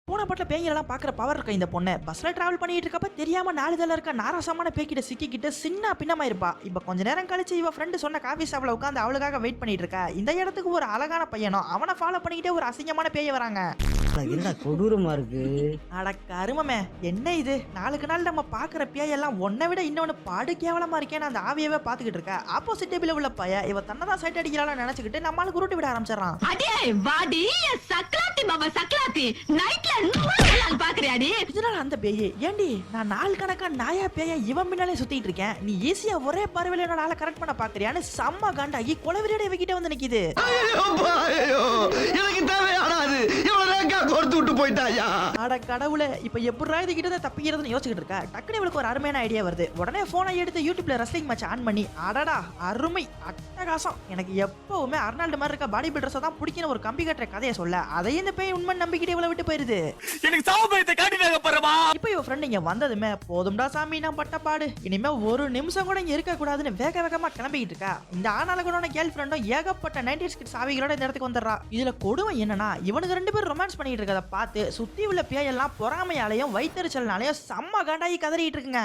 பூனைப்பட்டில பேய்களெல்லாம் பாக்குற பவர் இருக்க இந்த பொண்ணு பஸ்ல டிராவல் பண்ணிட்டு இருக்கப்ப தெரியாம நாலுதல இருக்க நாராசமான பேய்கிட்ட சிக்கிக்கிட்டு சின்ன பின்னமா இருப்பா. இப்ப கொஞ்ச நேரம் கழிச்சு இவ ஃப்ரெண்டு சொன்ன காஃபி ஷாப்ல உட்காந்து அவளுக்காக வெயிட் பண்ணிட்டு இருக்கா. இந்த இடத்துக்கு ஒரு அழகான பையனும் அவனை ஃபாலோ பண்ணிக்கிட்டே ஒரு அசிங்கமான பேய் வராங்க. என்ன கொடூரமா இருக்கு. அட கருமமே, என்ன இது நாளுக்கு நாள் நம்ம பாக்குற பேயெல்லாம் ஒன்னை விட இன்னொன்னு பாடு கேவலமா இருக்கேன்னு அந்த ஆவியவே பாத்துக்கிட்டு இருக்க. ஆப்போசிட் டேபிள்ல உள்ள பைய இவ தன்னதான் சைட் அடிக்கிறாளா நினைச்சுக்கிட்டு நம்மளுக்கு உருட்டு விட ஆரம்பிச்சிடறான். இதனால அந்த பேய் ஏண்டி நான் நாள் கணக்கா நாயா பேய இவன் பின்னாலே சுத்திட்டு இருக்கேன், நீ ஈஸியா ஒரே பார்வையில என்னோட ஆளை கரெக்ட் பண்ண பாக்குறியான்னு செம்ம காண்டாகி கொலவெறியோட இவகிட்ட வந்து நிக்குது. எனக்கு தேவையானாது இவ்வளவு கொடுத்து விட்டு போயிட்டாயா. அட கடவுளே, இப்ப எப்படிரா இதுகிட்ட தப்பிக்கிறதுன்னு யோசிச்சுட்டு இருக்கா. டக்குனு இவளுக்கு ஒரு அருமையான ஐடியா வருது. உடனே போனை எடுத்து யூடியூப்ல ரெஸ்லிங் மேட்ச் ஆன் பண்ணி அடடா அருமை அட்டகாசம், எனக்கு எப்பவுமே அர்னால்டு மாதிரி இருக்க பாடி பில்டர்ஸை தான் பிடிக்கிற ஒரு கம்பி கட்டுற கதையை சொல்ல அதையும் இந்த பேய் உண்மை நம்பிக்கிட்டு இவளை விட்டு போயிருது. எனக்கு சாவபயத்தை காட்டினாங்க பாருமா. இப்போ இவ ஃப்ரெண்ட் இங்க வந்ததுமே போதும்டா சாமி நான் பட்ட பாடு, இனிமே ஒரு நிமிஷம் கூட இங்க இருக்க கூடாதுன்னு வேக வேகமா கிளம்பிக்கிட்டு இருக்கா. இந்த ஆனாலகனோட கேர்ள் ஃப்ரெண்டும் ஏகப்பட்ட 90s கிட்ஸ் ஆவிகளோட இந்த இடத்துக்கு வந்துடுறா. இதுல கொடுமை என்னன்னா இவனுக்கு ரெண்டு பேரும் ரொமான்ஸ் பண்ணிட்டு இருக்கதை பார்த்து சுத்தி உள்ள பேயெல்லாம் பொறாமையாலையும் வைத்தறிச்சல்னாலையும் செம்ம காண்டாகி கதறிட்டு இருக்குங்க.